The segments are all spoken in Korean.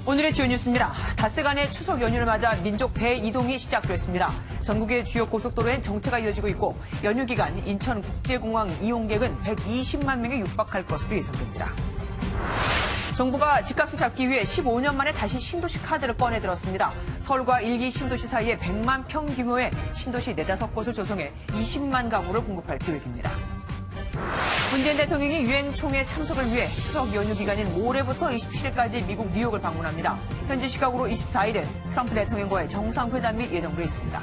오늘의 주요 뉴스입니다. 닷새간의 추석 연휴를 맞아 민족 대이동이 시작됐습니다. 전국의 주요 고속도로엔 정체가 이어지고 있고 연휴 기간 인천국제공항 이용객은 120만 명에 육박할 것으로 예상됩니다. 정부가 집값을 잡기 위해 15년 만에 다시 신도시 카드를 꺼내들었습니다. 서울과 일기 신도시 사이에 100만 평 규모의 신도시 4-5곳을 조성해 20만 가구를 공급할 계획입니다. 문재인 대통령이 유엔 총회 참석을 위해 추석 연휴 기간인 모레부터 27일까지 미국 뉴욕을 방문합니다. 현지 시각으로 24일은 트럼프 대통령과의 정상회담이 예정돼 있습니다.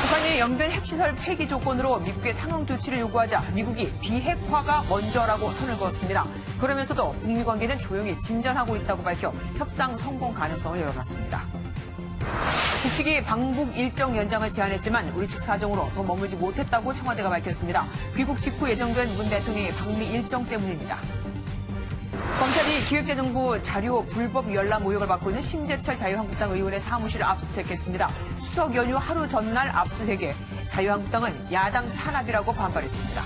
북한이 영변 핵시설 폐기 조건으로 미국의 상응 조치를 요구하자 미국이 비핵화가 먼저라고 선을 그었습니다. 그러면서도 북미 관계는 조용히 진전하고 있다고 밝혀 협상 성공 가능성을 열어놨습니다. 북측이 방북 일정 연장을 제안했지만 우리 측 사정으로 더 머물지 못했다고 청와대가 밝혔습니다. 귀국 직후 예정된 문 대통령의 방미 일정 때문입니다. 검찰이 기획재정부 자료 불법 열람 의혹을 받고 있는 심재철 자유한국당 의원의 사무실을 압수수색했습니다. 추석 연휴 하루 전날 압수수색에 자유한국당은 야당 탄압이라고 반발했습니다.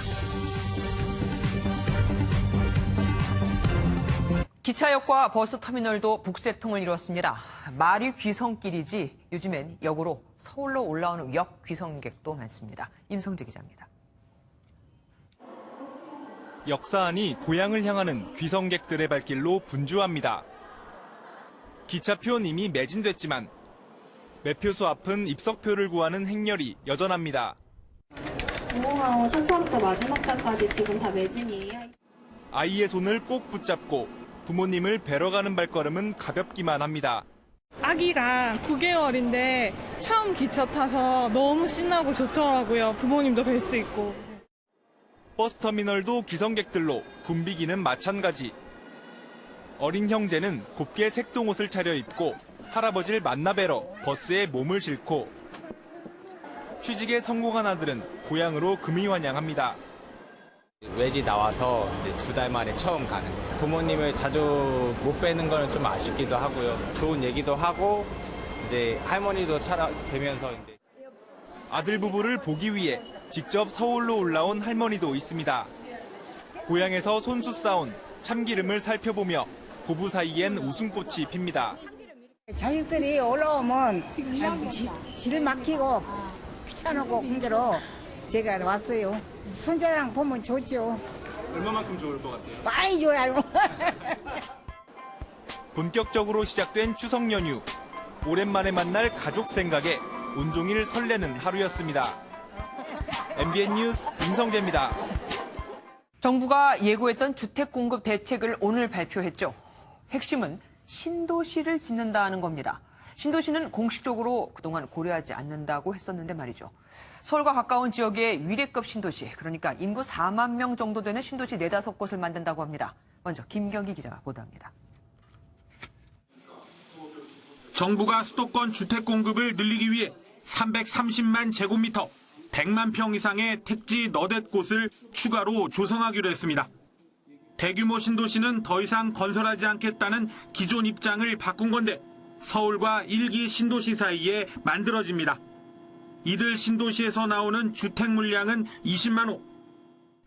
기차역과 버스터미널도 북새통을 이뤘습니다. 말이 귀성길이지 요즘엔 역으로 서울로 올라오는 역 귀성객도 많습니다. 임성재 기자입니다. 역사 안이 고향을 향하는 귀성객들의 발길로 분주합니다. 기차표는 이미 매진됐지만 매표소 앞은 입석표를 구하는 행렬이 여전합니다. 공항하고 첫 차부터 마지막 차까지 지금 다 매진이에요. 아이의 손을 꼭 붙잡고 부모님을 뵈러 가는 발걸음은 가볍기만 합니다. 아기가 9개월인데 처음 기차 타서 너무 신나고 좋더라고요. 부모님도 뵐 수 있고. 버스터미널도 귀성객들로 붐비기는 마찬가지. 어린 형제는 곱게 색동옷을 차려입고 할아버지를 만나 뵈러 버스에 몸을 싣고 취직에 성공한 아들은 고향으로 금이환영합니다. 외지 나와서 이제 2달 만에 처음 가는 거예요. 부모님을 자주 못 뵈는 거는 좀 아쉽기도 하고요. 좋은 얘기도 하고 이제 할머니도 뵈면서 이제 아들 부부를 보기 위해 직접 서울로 올라온 할머니도 있습니다. 고향에서 손수 싸온 참기름을 살펴보며 부부 사이엔 웃음꽃이 핍니다. 자식들이 올라오면 질 막히고 귀찮고 힘들어 제가 왔어요. 손자랑 보면 좋죠. 얼마만큼 좋을 것 같아요? 많이 좋아요. 본격적으로 시작된 추석 연휴. 오랜만에 만날 가족 생각에 온종일 설레는 하루였습니다. MBN 뉴스 임성재입니다. 정부가 예고했던 주택 공급 대책을 오늘 발표했죠. 핵심은 신도시를 짓는다는 겁니다. 신도시는 공식적으로 그동안 고려하지 않는다고 했었는데 말이죠. 서울과 가까운 지역의 위례급 신도시, 그러니까 인구 4만 명 정도 되는 신도시 4-5곳을 만든다고 합니다. 먼저 김경기 기자가 보도합니다. 정부가 수도권 주택 공급을 늘리기 위해 330만 제곱미터, 100만 평 이상의 택지 너댓 곳을 추가로 조성하기로 했습니다. 대규모 신도시는 더 이상 건설하지 않겠다는 기존 입장을 바꾼 건데 서울과 일기 신도시 사이에 만들어집니다. 이들 신도시에서 나오는 주택 물량은 20만 호.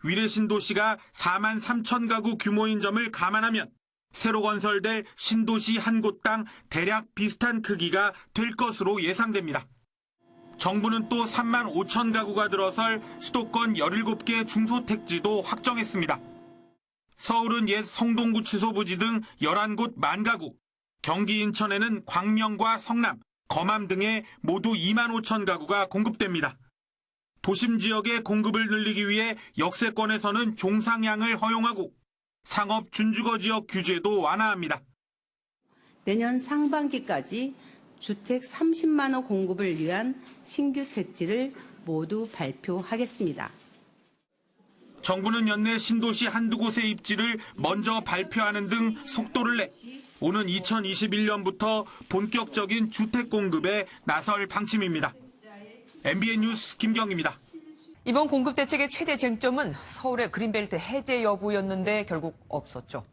위례 신도시가 4만 3천 가구 규모인 점을 감안하면 새로 건설될 신도시 한 곳당 대략 비슷한 크기가 될 것으로 예상됩니다. 정부는 또 3만 5천 가구가 들어설 수도권 17개 중소택지도 확정했습니다. 서울은 옛 성동구 취소부지 등 11곳 만가구, 경기 인천에는 광명과 성남, 거맘 등에 모두 2만 5천 가구가 공급됩니다. 도심 지역의 공급을 늘리기 위해 역세권에서는 종상향을 허용하고 상업 준주거 지역 규제도 완화합니다. 내년 상반기까지 주택 30만 호 공급을 위한 신규 택지를 모두 발표하겠습니다. 정부는 연내 신도시 한두 곳의 입지를 먼저 발표하는 등 속도를 내 오는 2021년부터 본격적인 주택 공급에 나설 방침입니다. MBN 뉴스 김경입니다. 이번 공급 대책의 최대 쟁점은 서울의 그린벨트 해제 여부였는데 결국 없었죠.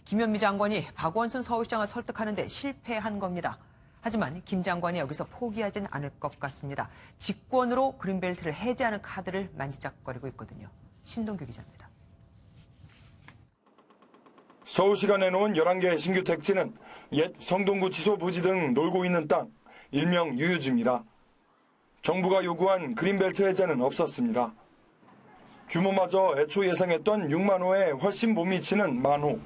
김현미 장관이 박원순 서울시장을 설득하는 데 실패한 겁니다. 하지만 김 장관이 여기서 포기하진 않을 것 같습니다. 직권으로 그린벨트를 해제하는 카드를 만지작거리고 있거든요. 신동규 기자입니다. 서울시가 내놓은 11개의 신규 택지는 옛 성동구치소 부지 등 놀고 있는 땅, 일명 유유지입니다. 정부가 요구한 그린벨트 해제는 없었습니다. 규모마저 애초 예상했던 6만 호에 훨씬 못 미치는 1만 호.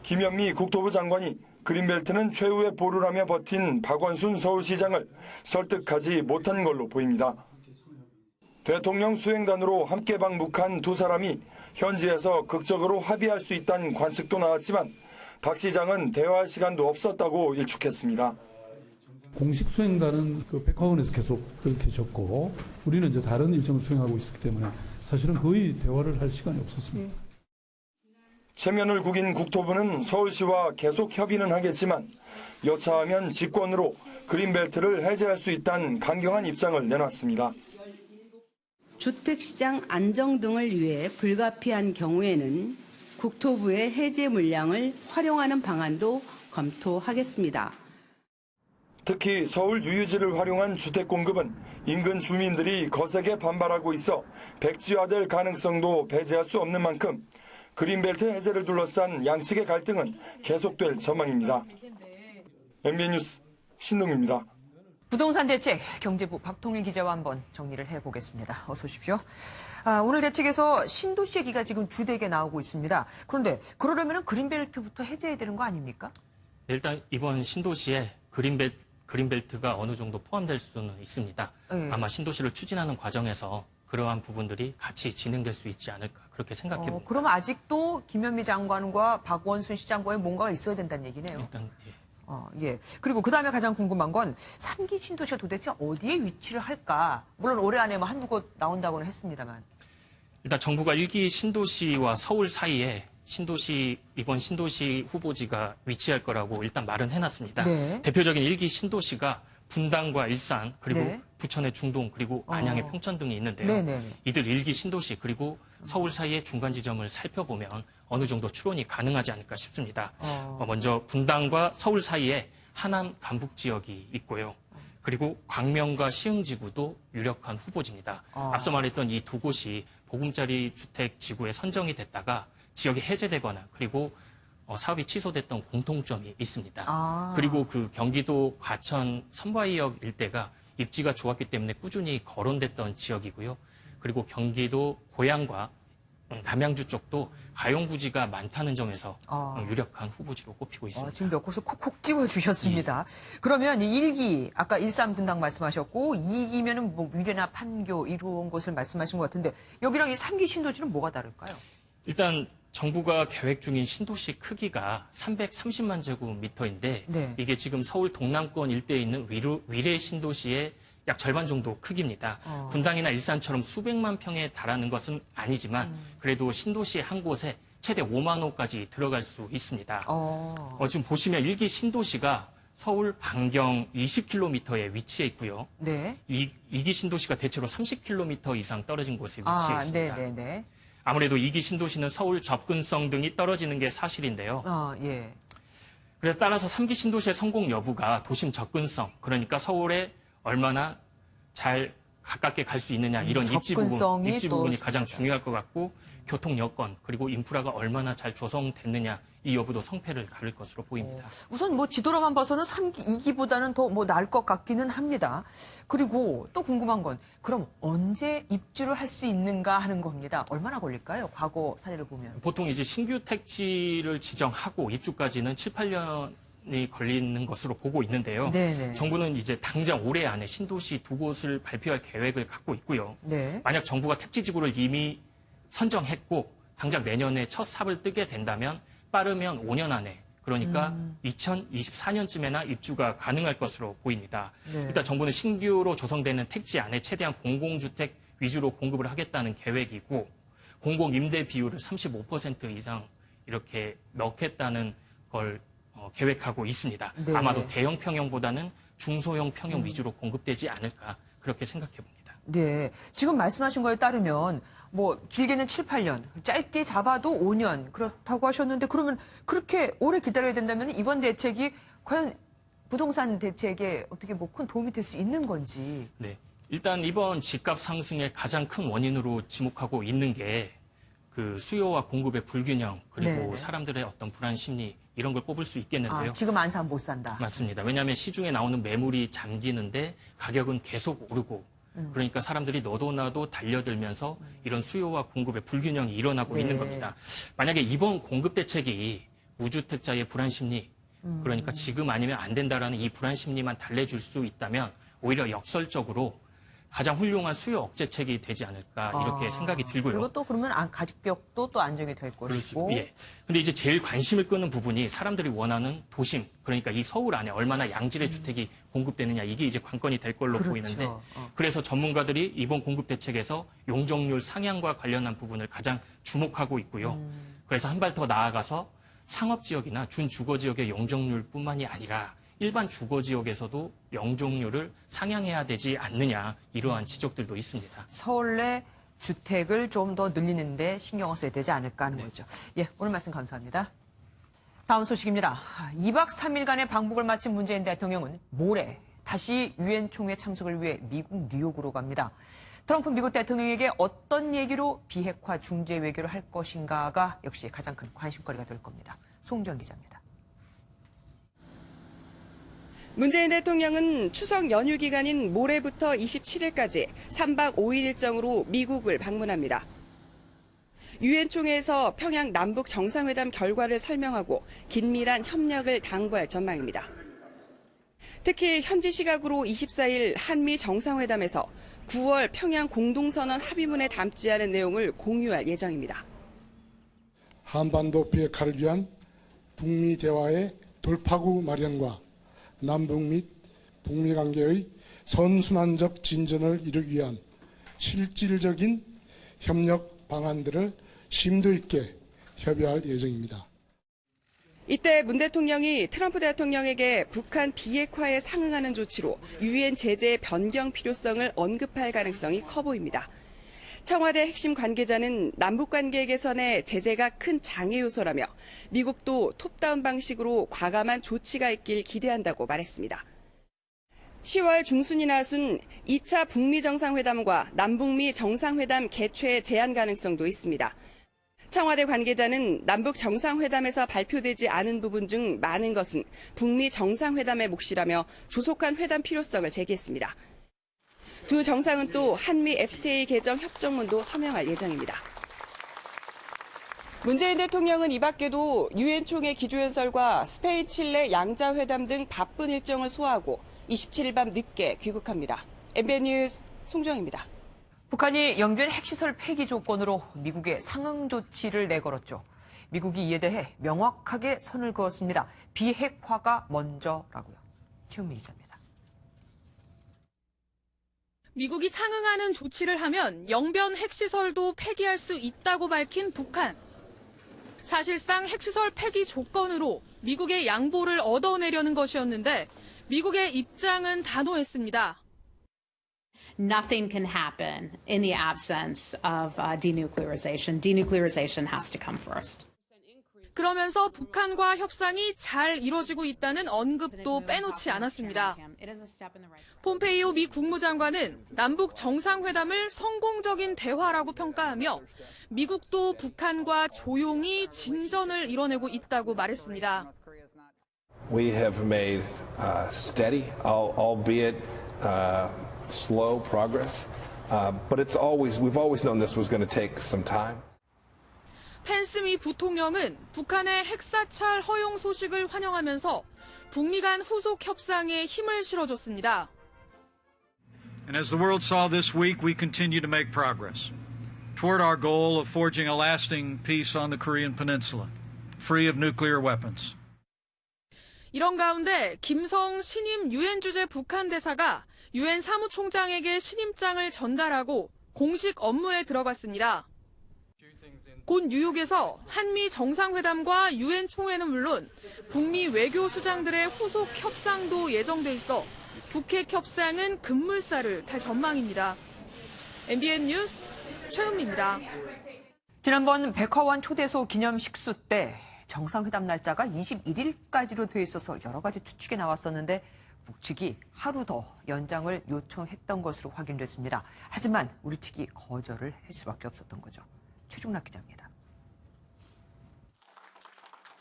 김현미 국토부 장관이 그린벨트는 최후의 보루라며 버틴 박원순 서울시장을 설득하지 못한 걸로 보입니다. 대통령 수행단으로 함께 방북한 두 사람이 현지에서 극적으로 합의할 수 있다는 관측도 나왔지만 박 시장은 대화할 시간도 없었다고 일축했습니다. 공식 수행단은 그 백화원에서 계속 계셨고 우리는 이제 다른 일정을 수행하고 있었기 때문에 사실은 거의 대화를 할 시간이 없었습니다. 체면을 구긴 국토부는 서울시와 계속 협의는 하겠지만 여차하면 직권으로 그린벨트를 해제할 수 있다는 강경한 입장을 내놨습니다. 주택시장 안정 등을 위해 불가피한 경우에는 국토부의 해제 물량을 활용하는 방안도 검토하겠습니다. 특히 서울 유유지를 활용한 주택 공급은 인근 주민들이 거세게 반발하고 있어 백지화될 가능성도 배제할 수 없는 만큼 그린벨트 해제를 둘러싼 양측의 갈등은 계속될 전망입니다. MBN 뉴스 신동규입니다. 부동산 대책, 경제부 박통일 기자와 한번 정리를 해보겠습니다. 어서 오십시오. 오늘 대책에서 신도시 얘기가 지금 주되게 나오고 있습니다. 그런데 그러려면 그린벨트부터 해제해야 되는 거 아닙니까? 일단 이번 신도시에 그린벨트가 어느 정도 포함될 수는 있습니다. 네. 아마 신도시를 추진하는 과정에서 그러한 부분들이 같이 진행될 수 있지 않을까 그렇게 생각해 봅니다. 그럼 아직도 김현미 장관과 박원순 시장과의 뭔가가 있어야 된다는 얘기네요. 일단 예. 예. 그리고 그 다음에 가장 궁금한 건 3기 신도시가 도대체 어디에 위치를 할까? 물론 올해 안에 뭐 한두 곳 나온다고는 했습니다만. 일단 정부가 1기 신도시와 서울 사이에 이번 신도시 후보지가 위치할 거라고 일단 말은 해놨습니다. 네. 대표적인 1기 신도시가 분당과 일산, 그리고 네. 부천의 중동, 그리고 안양의 평천 등이 있는데요. 네네. 이들 1기 신도시, 그리고 서울 사이의 중간 지점을 살펴보면 어느 정도 추론이 가능하지 않을까 싶습니다. 먼저 분당과 서울 사이에 하남 간북 지역이 있고요. 그리고 광명과 시흥지구도 유력한 후보지입니다. 앞서 말했던 이 두 곳이 보금자리 주택 지구에 선정이 됐다가 지역이 해제되거나 그리고 사업이 취소됐던 공통점이 있습니다. 그리고 그 경기도 과천 선바위역 일대가 입지가 좋았기 때문에 꾸준히 거론됐던 지역이고요. 그리고 경기도 고양과 남양주 쪽도 가용부지가 많다는 점에서 유력한 후보지로 꼽히고 있습니다. 지금 몇 곳을 콕콕 집어주셨습니다. 예. 그러면 이 1기, 아까 일산 분당 말씀하셨고 2기면은 뭐 위례나 판교 이런 곳을 말씀하신 것 같은데 여기랑 이 3기 신도시는 뭐가 다를까요? 일단 정부가 계획 중인 신도시 크기가 330만 제곱미터인데 네. 이게 지금 서울 동남권 일대에 있는 위례 신도시의 약 절반 정도 크기입니다. 분당이나 일산처럼 수백만 평에 달하는 것은 아니지만 그래도 신도시 한 곳에 최대 5만 호까지 들어갈 수 있습니다. 지금 보시면 1기 신도시가 서울 반경 20km에 위치해 있고요. 네. 2기 신도시가 대체로 30km 이상 떨어진 곳에 위치해 있습니다. 네네네. 아무래도 2기 신도시는 서울 접근성 등이 떨어지는 게 사실인데요. 예. 그래서 따라서 3기 신도시의 성공 여부가 도심 접근성, 그러니까 서울에 얼마나 잘 가깝게 갈 수 있느냐 이런 입지 부분이 가장 중요할 것 같고 교통 여건 그리고 인프라가 얼마나 잘 조성됐느냐 이 여부도 성패를 가릴 것으로 보입니다. 우선 뭐 지도로만 봐서는 3기, 2기보다는 더 뭐 나을 것 같기는 합니다. 그리고 또 궁금한 건 그럼 언제 입주를 할 수 있는가 하는 겁니다. 얼마나 걸릴까요? 과거 사례를 보면. 보통 이제 신규 택지를 지정하고 입주까지는 7, 8년이 걸리는 것으로 보고 있는데요. 네네. 정부는 이제 당장 올해 안에 신도시 2곳을 발표할 계획을 갖고 있고요. 네. 만약 정부가 택지지구를 이미 선정했고 당장 내년에 첫 삽을 뜨게 된다면 빠르면 5년 안에 그러니까 2024년쯤에나 입주가 가능할 것으로 보입니다. 네. 일단 정부는 신규로 조성되는 택지 안에 최대한 공공주택 위주로 공급을 하겠다는 계획이고 공공임대 비율을 35% 이상 이렇게 넣겠다는 걸 계획하고 있습니다. 네. 아마도 대형 평형보다는 중소형 평형 위주로 공급되지 않을까 그렇게 생각해 봅니다. 네. 지금 말씀하신 거에 따르면 뭐 길게는 7, 8년, 짧게 잡아도 5년 그렇다고 하셨는데 그러면 그렇게 오래 기다려야 된다면 이번 대책이 과연 부동산 대책에 어떻게 뭐 큰 도움이 될 수 있는 건지. 네. 일단 이번 집값 상승의 가장 큰 원인으로 지목하고 있는 게 그 수요와 공급의 불균형 그리고 네. 사람들의 어떤 불안 심리 이런 걸 꼽을 수 있겠는데요. 지금 안 사면 못 산다. 맞습니다. 왜냐하면 시중에 나오는 매물이 잠기는데 가격은 계속 오르고 그러니까 사람들이 너도 나도 달려들면서 이런 수요와 공급의 불균형이 일어나고 네. 있는 겁니다. 만약에 이번 공급 대책이 무주택자의 불안 심리 그러니까 지금 아니면 안 된다라는 이 불안 심리만 달래줄 수 있다면 오히려 역설적으로 가장 훌륭한 수요 억제책이 되지 않을까 이렇게 생각이 들고요. 그리고 또 그러면 가격도 또 안정이 될 것이고. 예. 근데 이제 제일 관심을 끄는 부분이 사람들이 원하는 도심, 그러니까 이 서울 안에 얼마나 양질의 주택이 공급되느냐 이게 이제 관건이 될 걸로 그렇죠. 보이는데 그래서 전문가들이 이번 공급 대책에서 용적률 상향과 관련한 부분을 가장 주목하고 있고요. 그래서 한 발 더 나아가서 상업 지역이나 준주거 지역의 용적률뿐만이 아니라 일반 주거 지역에서도 용적률을 상향해야 되지 않느냐 이러한 지적들도 있습니다. 서울 내 주택을 좀 더 늘리는데 신경을 써야 되지 않을까 하는 네. 거죠. 예, 오늘 말씀 감사합니다. 다음 소식입니다. 2박 3일간의 방북을 마친 문재인 대통령은 모레 다시 유엔 총회 참석을 위해 미국 뉴욕으로 갑니다. 트럼프 미국 대통령에게 어떤 얘기로 비핵화 중재 외교를 할 것인가가 역시 가장 큰 관심거리가 될 겁니다. 송주현 기자입니다. 문재인 대통령은 추석 연휴 기간인 모레부터 27일까지 3박 5일 일정으로 미국을 방문합니다. 유엔 총회에서 평양 남북 정상회담 결과를 설명하고 긴밀한 협력을 당부할 전망입니다. 특히 현지 시각으로 24일 한미 정상회담에서 9월 평양 공동선언 합의문에 담지 않은 내용을 공유할 예정입니다. 한반도 비핵화를 위한 북미 대화의 돌파구 마련과 남북 및 북미 관계의 선순환적 진전을 이루기 위한 실질적인 협력 방안들을 심도 있게 협의할 예정입니다. 이때 문 대통령이 트럼프 대통령에게 북한 비핵화에 상응하는 조치로 유엔 제재 변경 필요성을 언급할 가능성이 커 보입니다. 청와대 핵심 관계자는 남북관계 개선에 제재가 큰 장애 요소라며 미국도 톱다운 방식으로 과감한 조치가 있길 기대한다고 말했습니다. 10월 중순이나 하순 2차 북미 정상회담과 남북미 정상회담 개최 제한 가능성도 있습니다. 청와대 관계자는 남북 정상회담에서 발표되지 않은 부분 중 많은 것은 북미 정상회담의 몫이라며 조속한 회담 필요성을 제기했습니다. 두 정상은 또 한미 FTA 개정 협정문도 서명할 예정입니다. 문재인 대통령은 이 밖에도 유엔 총회 기조연설과 스페인, 칠레 양자회담 등 바쁜 일정을 소화하고 27일 밤 늦게 귀국합니다. MBN 뉴스 송정입니다. 북한이 영변 핵시설 폐기 조건으로 미국에 상응 조치를 내걸었죠. 미국이 이에 대해 명확하게 선을 그었습니다. 비핵화가 먼저라고요. 최은미 기자입니다. 미국이 상응하는 조치를 하면 영변 핵시설도 폐기할 수 있다고 밝힌 북한. 사실상 핵시설 폐기 조건으로 미국의 양보를 얻어내려는 것이었는데 미국의 입장은 단호했습니다. Nothing can happen in the absence of denuclearization. Denuclearization has to come first. 그러면서 북한과 협상이 잘 이뤄지고 있다는 언급도 빼놓지 않았습니다. 폼페이오 미 국무장관은 남북 정상회담을 성공적인 대화라고 평가하며 미국도 북한과 조용히 진전을 이뤄내고 있다고 말했습니다. We have made steady, albeit slow progress, but we've always known this was going to take some time. 펜스 미 부통령은 북한의 핵사찰 허용 소식을 환영하면서 북미 간 후속 협상에 힘을 실어줬습니다. And as the world saw this week, we continue to make progress toward our goal of forging a lasting peace on the Korean Peninsula, free of nuclear weapons. 이런 가운데 김성 신임 유엔 주재 북한 대사가 유엔 사무총장에게 신임장을 전달하고 공식 업무에 들어갔습니다. 곧 뉴욕에서 한미 정상회담과 유엔 총회는 물론 북미 외교 수장들의 후속 협상도 예정돼 있어 북핵 협상은 급물살을 탈 전망입니다. MBN 뉴스 최은미입니다. 지난번 백화원 초대소 기념 식수 때 정상회담 날짜가 21일까지로 돼 있어서 여러 가지 추측이 나왔었는데 북측이 하루 더 연장을 요청했던 것으로 확인됐습니다. 하지만 우리 측이 거절을 할 수밖에 없었던 거죠. 최중락 기자입니다.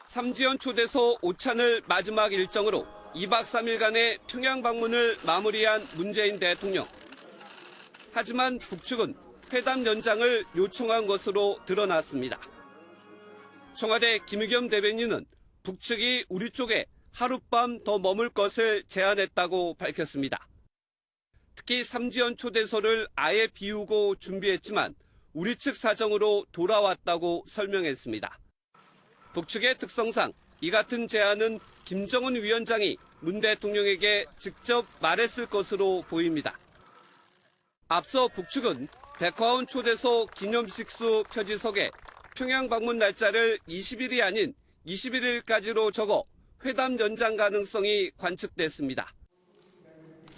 삼지연 초대소 오찬을 마지막 일정으로 2박 3일간의 평양 방문을 마무리한 문재인 대통령. 하지만 북측은 회담 연장을 요청한 것으로 드러났습니다. 청와대 김의겸 대변인은 북측이 우리 쪽에 하룻밤 더 머물 것을 제안했다고 밝혔습니다. 특히 삼지연 초대소를 아예 비우고 준비했지만 우리 측 사정으로 돌아왔다고 설명했습니다. 북측의 특성상 이 같은 제안은 김정은 위원장이 문 대통령에게 직접 말했을 것으로 보입니다. 앞서 북측은 백화원 초대소 기념식수 표지석에 평양 방문 날짜를 20일이 아닌 21일까지로 적어 회담 연장 가능성이 관측됐습니다.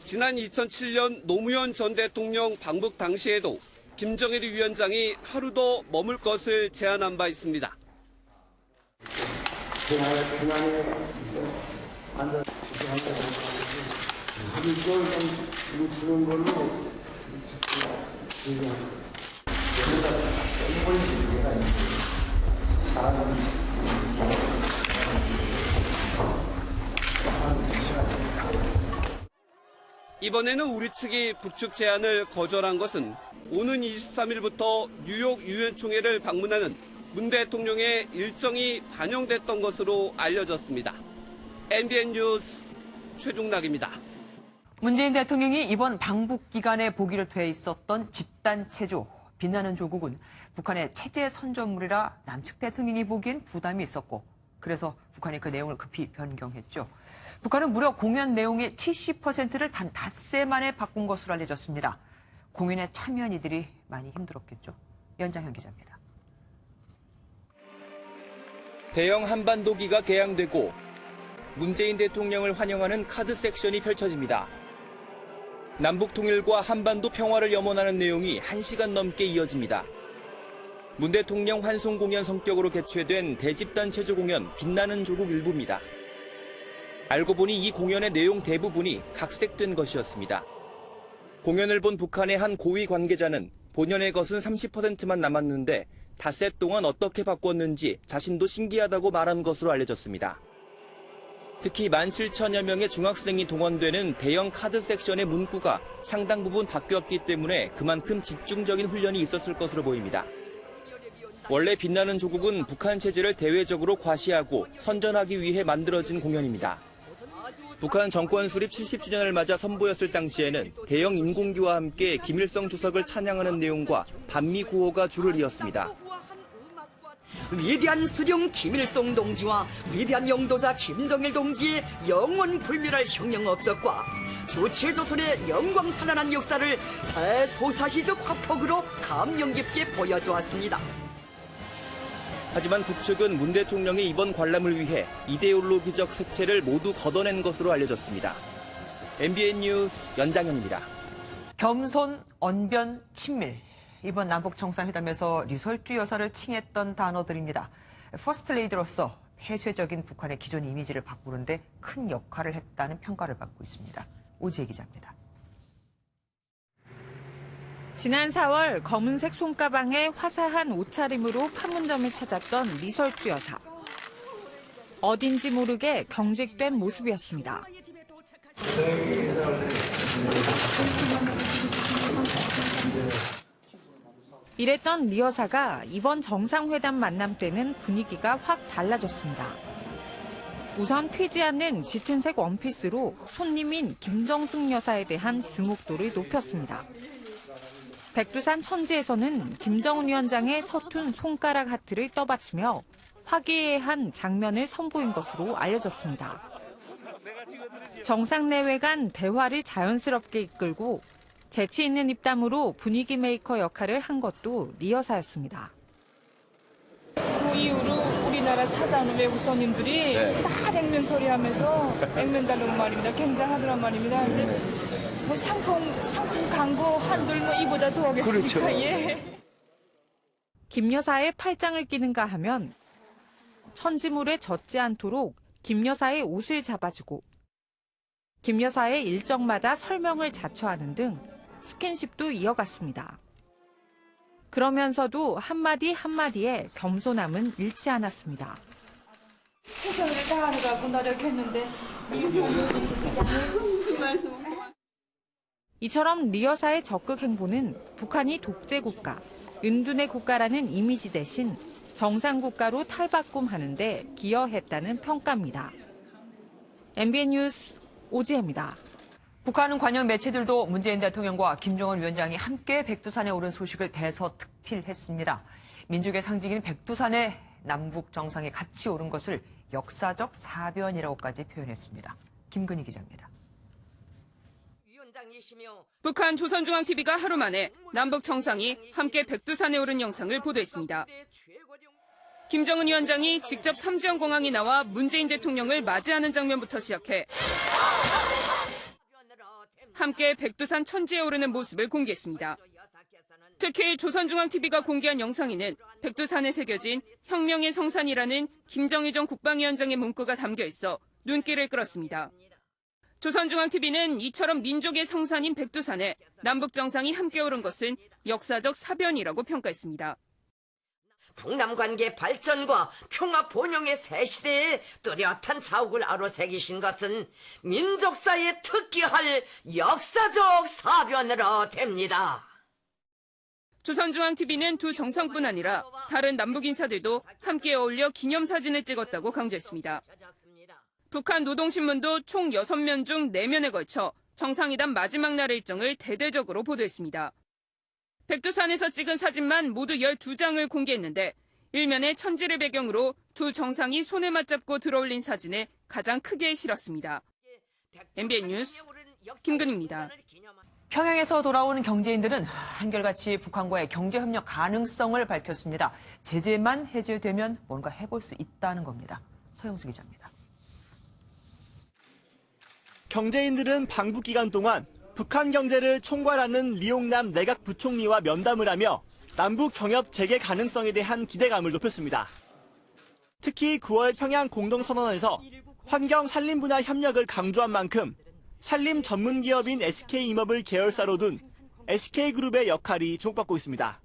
지난 2007년 노무현 전 대통령 방북 당시에도 김정일 위원장이 하루 더 머물 것을 제안한 바 있습니다. 이번에는 우리 측이 북측 제안을 거절한 것은 오는 23일부터 뉴욕 유엔 총회를 방문하는 문 대통령의 일정이 반영됐던 것으로 알려졌습니다. MBN 뉴스 최종락입니다. 문재인 대통령이 이번 방북 기간에 보기로 돼 있었던 집단 체조, 빛나는 조국은 북한의 체제 선전물이라 남측 대통령이 보기엔 부담이 있었고 그래서 북한이 그 내용을 급히 변경했죠. 북한은 무려 공연 내용의 70%를 단 닷새 만에 바꾼 것으로 알려졌습니다. 공연에 참여한 이들이 많이 힘들었겠죠. 연장현 기자입니다. 대형 한반도기가 개항되고 문재인 대통령을 환영하는 카드 섹션이 펼쳐집니다. 남북 통일과 한반도 평화를 염원하는 내용이 1시간 넘게 이어집니다. 문 대통령 환송 공연 성격으로 개최된 대집단 체조 공연 빛나는 조국 일부입니다. 알고 보니 이 공연의 내용 대부분이 각색된 것이었습니다. 공연을 본 북한의 한 고위 관계자는 본연의 것은 30%만 남았는데 닷새 동안 어떻게 바꿨는지 자신도 신기하다고 말한 것으로 알려졌습니다. 특히 17,000여 명의 중학생이 동원되는 대형 카드 섹션의 문구가 상당 부분 바뀌었기 때문에 그만큼 집중적인 훈련이 있었을 것으로 보입니다. 원래 빛나는 조국은 북한 체제를 대외적으로 과시하고 선전하기 위해 만들어진 공연입니다. 북한 정권 수립 70주년을 맞아 선보였을 당시에는 대형 인공기와 함께 김일성 주석을 찬양하는 내용과 반미 구호가 줄을 이었습니다. 위대한 수령 김일성 동지와 위대한 영도자 김정일 동지의 영원 불멸할 혁명업적과 주체조선의 영광찬란한 역사를 대소사시적 화폭으로 감명 깊게 보여주었습니다. 하지만 북측은 문 대통령의 이번 관람을 위해 이데올로기적 색채를 모두 걷어낸 것으로 알려졌습니다. MBN 뉴스 연장현입니다. 겸손, 언변, 친밀. 이번 남북 정상회담에서 리설주 여사를 칭했던 단어들입니다. 퍼스트레이드로서 폐쇄적인 북한의 기존 이미지를 바꾸는데 큰 역할을 했다는 평가를 받고 있습니다. 오지혜 기자입니다. 지난 4월 검은색 손가방에 화사한 옷차림으로 판문점을 찾았던 리설주 여사. 어딘지 모르게 경직된 모습이었습니다. 이랬던 리 여사가 이번 정상회담 만남 때는 분위기가 확 달라졌습니다. 우선 튀지 않는 짙은색 원피스로 손님인 김정숙 여사에 대한 주목도를 높였습니다. 백두산 천지에서는 김정은 위원장의 서툰 손가락 하트를 떠받치며 화기애애한 장면을 선보인 것으로 알려졌습니다. 정상 내외 간 대화를 자연스럽게 이끌고 재치 있는 입담으로 분위기 메이커 역할을 한 것도 리 여사였습니다. 그 이후로 우리나라 찾아오는 외국 손님들이 다 냉면 소리 하면서 냉면 달라고 말입니다. 굉장하더란 말입니다. 근데 뭐 상품 광고 한둘 뭐 이보다 더 하겠습니까? 그렇죠. 예. 김 여사의 팔짱을 끼는가 하면 천지물에 젖지 않도록 김 여사의 옷을 잡아주고 김 여사의 일정마다 설명을 자처하는 등 스킨십도 이어갔습니다. 그러면서도 한마디 한마디에 겸손함은 잃지 않았습니다. 최선을 다하느라고 노력했는데 무슨 말씀? 이처럼 리 여사의 적극 행보는 북한이 독재 국가, 은둔의 국가라는 이미지 대신 정상 국가로 탈바꿈하는 데 기여했다는 평가입니다. MBN 뉴스 오지혜입니다. 북한은 관영 매체들도 문재인 대통령과 김정은 위원장이 함께 백두산에 오른 소식을 대서특필했습니다. 민족의 상징인 백두산에 남북 정상이 같이 오른 것을 역사적 사변이라고까지 표현했습니다. 김근희 기자입니다. 북한 조선중앙TV가 하루 만에 남북 정상이 함께 백두산에 오른 영상을 보도했습니다. 김정은 위원장이 직접 삼지연공항에 나와 문재인 대통령을 맞이하는 장면부터 시작해 함께 백두산 천지에 오르는 모습을 공개했습니다. 특히 조선중앙TV가 공개한 영상에는 백두산에 새겨진 혁명의 성산이라는 김정일 전 국방위원장의 문구가 담겨 있어 눈길을 끌었습니다. 조선중앙TV는 이처럼 민족의 성산인 백두산에 남북 정상이 함께 오른 것은 역사적 사변이라고 평가했습니다. 북남 관계 발전과 평화 번영의 새 시대에 뚜렷한 자욱을 아로새기신 것은 민족사에 특기할 역사적 사변으로 됩니다. 조선중앙TV는 두 정상뿐 아니라 다른 남북 인사들도 함께 어울려 기념사진을 찍었다고 강조했습니다. 북한 노동신문도 총 6면 중 4면에 걸쳐 정상회담 마지막 날 일정을 대대적으로 보도했습니다. 백두산에서 찍은 사진만 모두 12장을 공개했는데 1면에 천지를 배경으로 두 정상이 손을 맞잡고 들어올린 사진에 가장 크게 실었습니다. MBN 뉴스 김근희입니다. 평양에서 돌아온 경제인들은 한결같이 북한과의 경제협력 가능성을 밝혔습니다. 제재만 해제되면 뭔가 해볼 수 있다는 겁니다. 서영수 기자입니다. 경제인들은 방북 기간 동안 북한 경제를 총괄하는 리용남 내각 부총리와 면담을 하며 남북 경협 재개 가능성에 대한 기대감을 높였습니다. 특히 9월 평양 공동선언에서 환경 산림 분야 협력을 강조한 만큼 산림 전문 기업인 SK임업을 계열사로 둔 SK그룹의 역할이 주목받고 있습니다.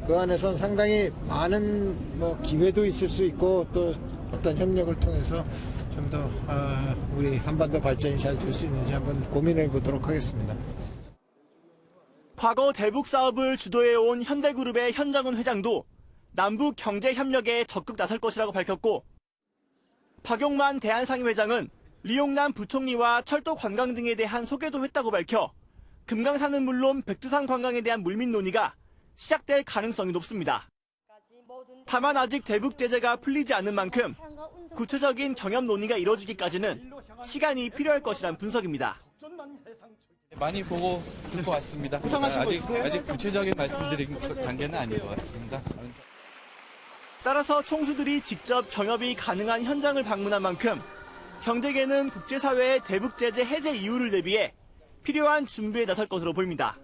그 안에선 상당히 많은 기회도 있을 수 있고 또 어떤 협력을 통해서 좀 더 우리 한반도 발전이 잘 될 수 있는지 한번 고민해 보도록 하겠습니다. 과거 대북 사업을 주도해온 현대그룹의 현정은 회장도 남북 경제 협력에 적극 나설 것이라고 밝혔고, 박용만 대한상임회장은 리용남 부총리와 철도 관광 등에 대한 소개도 했다고 밝혀 금강산은 물론 백두산 관광에 대한 물밑 논의가 시작될 가능성이 높습니다. 다만 아직 대북 제재가 풀리지 않은 만큼 구체적인 경협 논의가 이뤄지기까지는 시간이 필요할 것이란 분석입니다. 많이 보고 듣고 왔습니다. 아직 구체적인 말씀드린 단계는 아닌 것 같습니다. 따라서 총수들이 직접 경협이 가능한 현장을 방문한 만큼 경제계는 국제사회의 대북 제재 해제 이유를 대비해 필요한 준비에 나설 것으로 보입니다.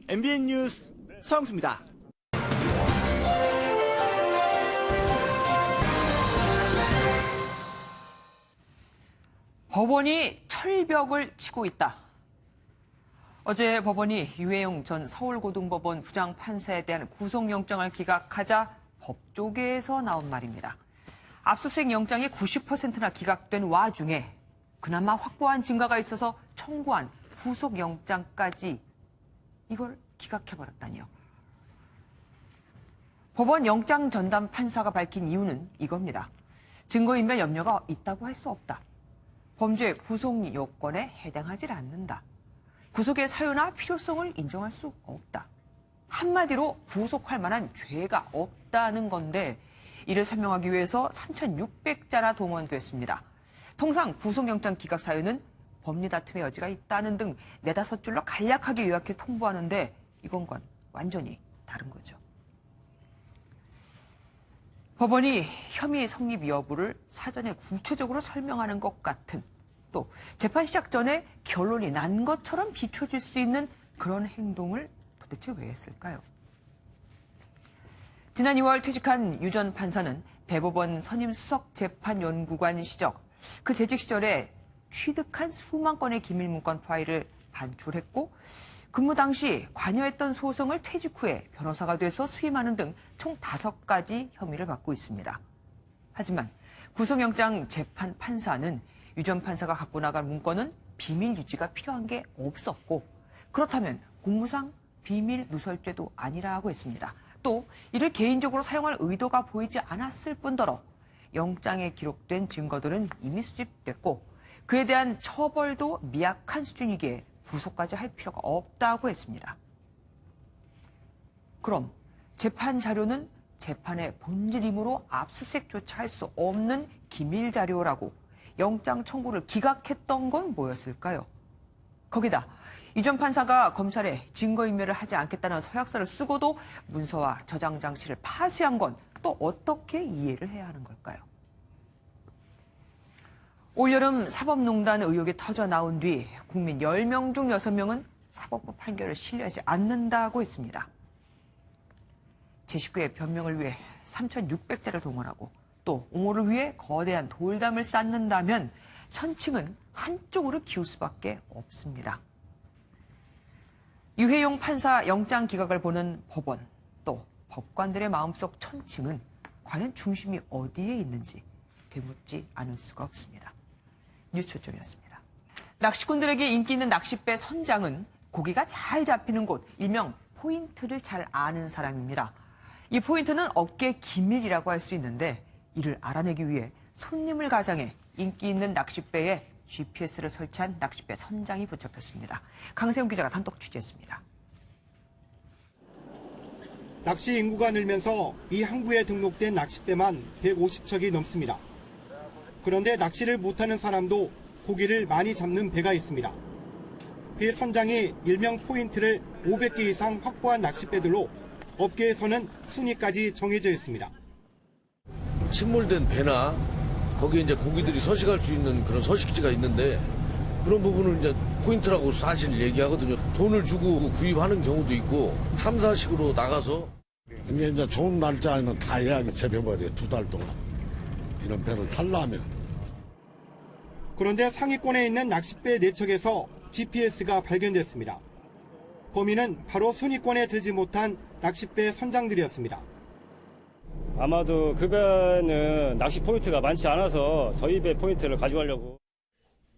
MBN 뉴스 서영수입니다. 법원이 철벽을 치고 있다. 어제 법원이 유해용 전 서울고등법원 부장판사에 대한 구속영장을 기각하자 법조계에서 나온 말입니다. 압수수색 영장이 90%나 기각된 와중에 그나마 확보한 증거가 있어서 청구한 구속영장까지 이걸 기각해버렸다니요. 법원 영장 전담 판사가 밝힌 이유는 이겁니다. 증거인멸 염려가 있다고 할 수 없다. 범죄 구속 요건에 해당하지 않는다. 구속의 사유나 필요성을 인정할 수 없다. 한마디로 구속할 만한 죄가 없다는 건데 이를 설명하기 위해서 3,600자나 동원됐습니다. 통상 구속영장 기각 사유는 법리 다툼의 여지가 있다는 등 4-5줄로 간략하게 요약해 통보하는데 이건과는 완전히 다른 거죠. 법원이 혐의 성립 여부를 사전에 구체적으로 설명하는 것 같은, 또 재판 시작 전에 결론이 난 것처럼 비춰질 수 있는 그런 행동을 도대체 왜 했을까요? 지난 2월 퇴직한 유 전 판사는 대법원 선임 수석 재판연구관 시절, 그 재직 시절에 취득한 수만 건의 기밀 문건 파일을 반출했고 근무 당시 관여했던 소송을 퇴직 후에 변호사가 돼서 수임하는 등 총 5가지 혐의를 받고 있습니다. 하지만 구속영장 재판 판사는 유 전 판사가 갖고 나간 문건은 비밀 유지가 필요한 게 없었고 그렇다면 공무상 비밀 누설죄도 아니라고 했습니다. 또 이를 개인적으로 사용할 의도가 보이지 않았을 뿐더러 영장에 기록된 증거들은 이미 수집됐고 그에 대한 처벌도 미약한 수준이기에 구속까지 할 필요가 없다고 했습니다. 그럼 재판 자료는 재판의 본질이므로 압수수색조차 할 수 없는 기밀 자료라고 영장 청구를 기각했던 건 뭐였을까요? 거기다 유 전 판사가 검찰에 증거인멸을 하지 않겠다는 서약서를 쓰고도 문서와 저장 장치를 파쇄한 건 또 어떻게 이해를 해야 하는 걸까요? 올여름 사법농단 의혹이 터져 나온 뒤 국민 10명 중 6명은 사법부 판결을 신뢰하지 않는다고 했습니다. 제19의 변명을 위해 3,600자를 동원하고 또 옹호를 위해 거대한 돌담을 쌓는다면 천칭은 한쪽으로 기울 수밖에 없습니다. 유해용 판사 영장 기각을 보는 법원, 또 법관들의 마음속 천칭은 과연 중심이 어디에 있는지 되묻지 않을 수가 없습니다. 뉴스 초점이었습니다. 낚시꾼들에게 인기 있는 낚싯배 선장은 고기가 잘 잡히는 곳, 일명 포인트를 잘 아는 사람입니다. 이 포인트는 업계 기밀이라고 할 수 있는데 이를 알아내기 위해 손님을 가장해 인기 있는 낚싯배에 GPS를 설치한 낚싯배 선장이 붙잡혔습니다. 강세훈 기자가 단독 취재했습니다. 낚시 인구가 늘면서 이 항구에 등록된 낚싯배만 150척이 넘습니다. 그런데 낚시를 못하는 사람도 고기를 많이 잡는 배가 있습니다. 배 선장이 일명 포인트를 500개 이상 확보한 낚싯배들로 업계에서는 순위까지 정해져 있습니다. 침몰된 배나 거기에 이제 고기들이 서식할 수 있는 그런 서식지가 있는데 그런 부분을 이제 포인트라고 사실 얘기하거든요. 돈을 주고 구입하는 경우도 있고 탐사식으로 나가서 이게 이제 좋은 날짜에는 다 예약이 잡혀버려요. 2달 동안 이런 배를 타려면. 그런데 상위권에 있는 낚싯배 4척에서 GPS가 발견됐습니다. 범인은 바로 순위권에 들지 못한 낚싯배 선장들이었습니다. 아마도 그 배는 낚시 포인트가 많지 않아서 저희 배 포인트를 가져가려고.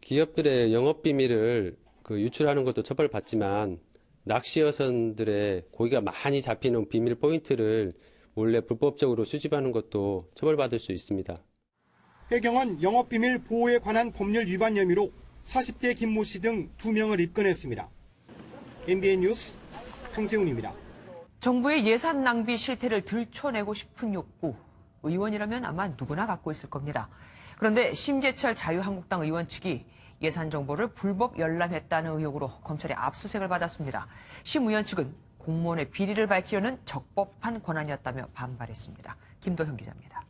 기업들의 영업 비밀을 유출하는 것도 처벌받지만 낚시 여선들의 고기가 많이 잡히는 비밀 포인트를 몰래 불법적으로 수집하는 것도 처벌받을 수 있습니다. 해경은 영업비밀 보호에 관한 법률 위반 혐의로 40대 김모 씨 등 2명을 입건했습니다. MBN 뉴스 강세훈입니다. 정부의 예산 낭비 실태를 들춰내고 싶은 욕구, 의원이라면 아마 누구나 갖고 있을 겁니다. 그런데 심재철 자유한국당 의원 측이 예산 정보를 불법 열람했다는 의혹으로 검찰의 압수수색을 받았습니다. 심 의원 측은 공무원의 비리를 밝히려는 적법한 권한이었다며 반발했습니다. 김도형 기자입니다.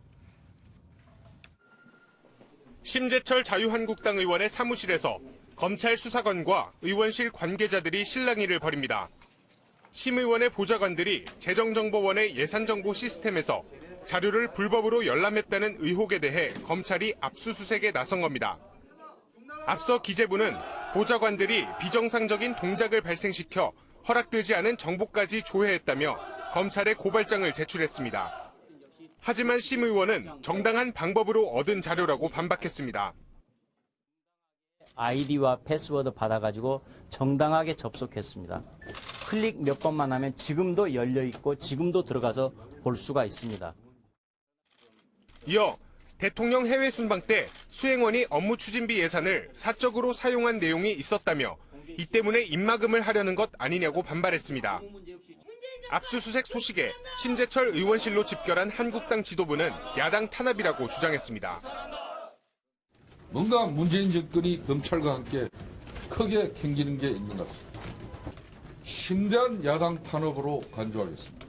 심재철 자유한국당 의원의 사무실에서 검찰 수사관과 의원실 관계자들이 실랑이를 벌입니다. 심 의원의 보좌관들이 재정정보원의 예산정보 시스템에서 자료를 불법으로 열람했다는 의혹에 대해 검찰이 압수수색에 나선 겁니다. 앞서 기재부는 보좌관들이 비정상적인 동작을 발생시켜 허락되지 않은 정보까지 조회했다며 검찰에 고발장을 제출했습니다. 하지만 심 의원은 정당한 방법으로 얻은 자료라고 반박했습니다. 아이디와 패스워드 받아가지고 정당하게 접속했습니다. 클릭 몇 번만 하면 지금도 열려있고 지금도 들어가서 볼 수가 있습니다. 이어 대통령 해외 순방 때 수행원이 업무 추진비 예산을 사적으로 사용한 내용이 있었다며 이 때문에 입막음을 하려는 것 아니냐고 반발했습니다. 압수수색 소식에 심재철 의원실로 집결한 한국당 지도부는 야당 탄압이라고 주장했습니다. 뭔가 문재인 정권이 검찰과 함께 크게 캥기는 게 있는 것 같습니다. 심대한 야당 탄압으로 간주하겠습니다.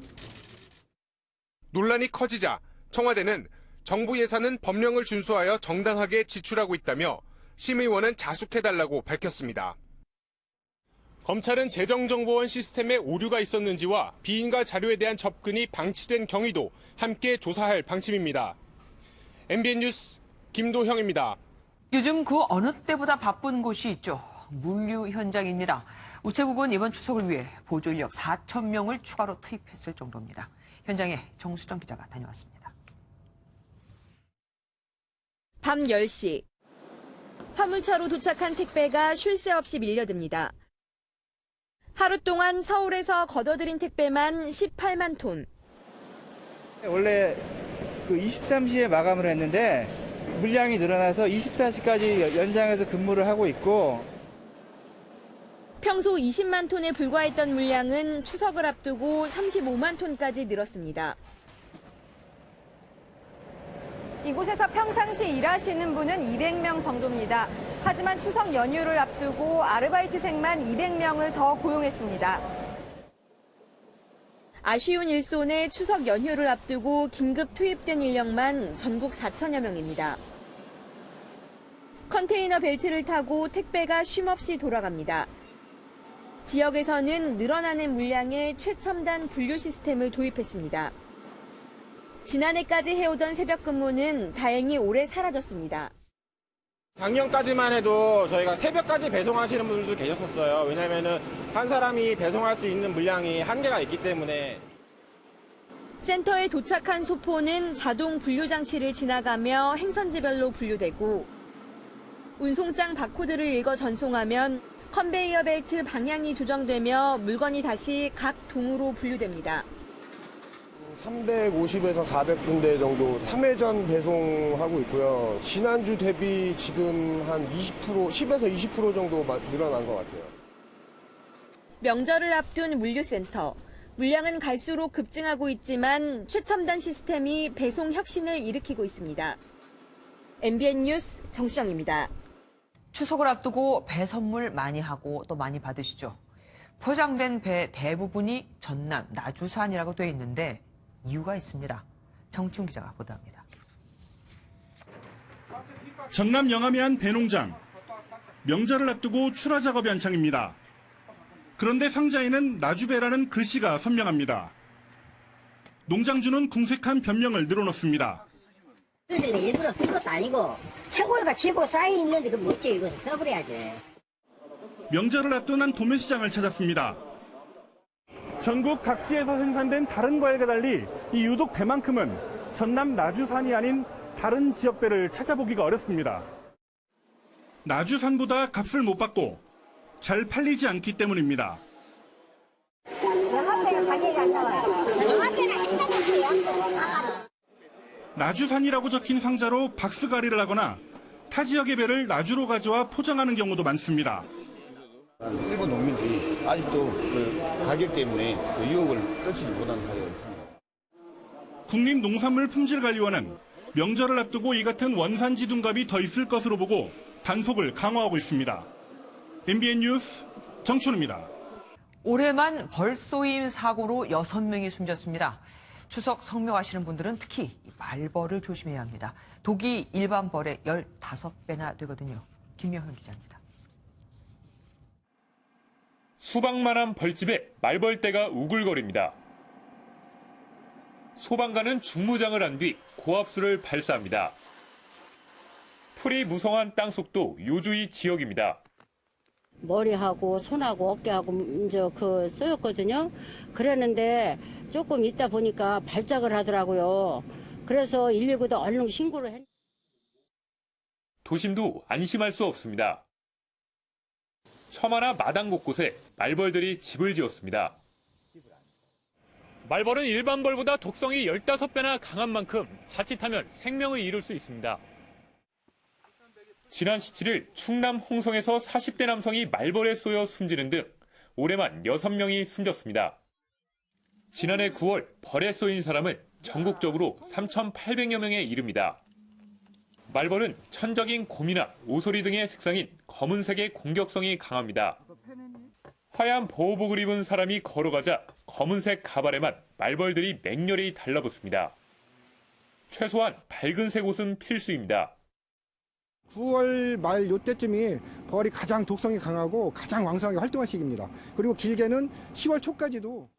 논란이 커지자 청와대는 정부 예산은 법령을 준수하여 정당하게 지출하고 있다며 심 의원은 자숙해달라고 밝혔습니다. 검찰은 재정정보원 시스템에 오류가 있었는지와 비인가 자료에 대한 접근이 방치된 경위도 함께 조사할 방침입니다. MBN 뉴스 김도형입니다. 요즘 그 어느 때보다 바쁜 곳이 있죠. 물류 현장입니다. 우체국은 이번 추석을 위해 보조인력 4,000명을 추가로 투입했을 정도입니다. 현장에 정수정 기자가 다녀왔습니다. 밤 10시. 화물차로 도착한 택배가 쉴 새 없이 밀려듭니다. 하루 동안 서울에서 걷어들인 택배만 18만 톤. 원래 23시에 마감을 했는데 물량이 늘어나서 24시까지 연장해서 근무를 하고 있고, 평소 20만 톤에 불과했던 물량은 추석을 앞두고 35만 톤까지 늘었습니다. 이곳에서 평상시 일하시는 분은 200명 정도입니다. 하지만 추석 연휴를 앞두고 아르바이트생만 200명을 더 고용했습니다. 아쉬운 일손에 추석 연휴를 앞두고 긴급 투입된 인력만 전국 4천여 명입니다. 컨테이너 벨트를 타고 택배가 쉼없이 돌아갑니다. 지역에서는 늘어나는 물량에 최첨단 분류 시스템을 도입했습니다. 지난해까지 해오던 새벽 근무는 다행히 올해 사라졌습니다. 작년까지만 해도 저희가 새벽까지 배송하시는 분들도 계셨었어요. 왜냐하면 한 사람이 배송할 수 있는 물량이 한계가 있기 때문에. 센터에 도착한 소포는 자동 분류 장치를 지나가며 행선지별로 분류되고, 운송장 바코드를 읽어 전송하면 컨베이어 벨트 방향이 조정되며 물건이 다시 각 동으로 분류됩니다. 350에서 400군데 정도 3회전 배송하고 있고요. 지난주 대비 지금 한 20%, 10에서 20% 정도 늘어난 것 같아요. 명절을 앞둔 물류센터. 물량은 갈수록 급증하고 있지만 최첨단 시스템이 배송 혁신을 일으키고 있습니다. MBN 뉴스 정수정입니다. 추석을 앞두고 배 선물 많이 하고 또 많이 받으시죠. 포장된 배 대부분이 전남 나주산이라고 돼 있는데 이유가 있습니다. 정춘 기자가 보도합니다. 전남 영암의 한 배농장. 명절을 앞두고 출하 작업이 한창입니다. 그런데 상자에는 나주배라는 글씨가 선명합니다. 농장주는 궁색한 변명을 늘어놓습니다. 일부러 쓴 것도 아니고 최고가 최고 쌓여 있는데 그 뭐지 이거 써버려야지. 명절을 앞둔 한 도매시장을 찾았습니다. 전국 각지에서 생산된 다른 과일과 달리 이 유독 배만큼은 전남 나주산이 아닌 다른 지역 배를 찾아보기가 어렵습니다. 나주산보다 값을 못 받고 잘 팔리지 않기 때문입니다. 여섯 가격이 안 나와요. 저한테는 안 나왔어요. 나주산이라고 적힌 상자로 박스가리를 하거나 타 지역의 배를 나주로 가져와 포장하는 경우도 많습니다. 일본 농민들이 아직도 그 가격 때문에 그 유혹을 떨치지 못하는 사례가 있습니다. 국립농산물품질관리원은 명절을 앞두고 이 같은 원산지 둔갑이 더 있을 것으로 보고 단속을 강화하고 있습니다. MBN 뉴스 정춘우입니다. 올해만 벌쏘임 사고로 6명이 숨졌습니다. 추석 성묘하시는 분들은 특히 말벌을 조심해야 합니다. 독이 일반 벌의 15배나 되거든요. 김명현 기자입니다. 수박만한 벌집에 말벌떼가 우글거립니다. 소방관은 중무장을 한 뒤 고압수를 발사합니다. 풀이 무성한 땅속도 요주의 지역입니다. 머리하고 손하고 어깨하고 이제 쏘였거든요. 그랬는데 조금 있다 보니까 발작을 하더라고요. 그래서 119도 얼른 신고를 했. 도심도 안심할 수 없습니다. 처마나 마당 곳곳에 말벌들이 집을 지었습니다. 말벌은 일반 벌보다 독성이 15배나 강한 만큼 자칫하면 생명을 잃을 수 있습니다. 지난 17일 충남 홍성에서 40대 남성이 말벌에 쏘여 숨지는 등 올해만 6명이 숨졌습니다. 지난해 9월 벌에 쏘인 사람은 전국적으로 3,800여 명에 이릅니다. 말벌은 천적인 곰이나 오소리 등의 색상인 검은색의 공격성이 강합니다. 하얀 보호복을 입은 사람이 걸어가자 검은색 가발에만 말벌들이 맹렬히 달라붙습니다. 최소한 밝은색 옷은 필수입니다. 9월 말 요때쯤이 벌이 가장 독성이 강하고 가장 왕성하게 활동할 시기입니다. 그리고 길게는 10월 초까지도.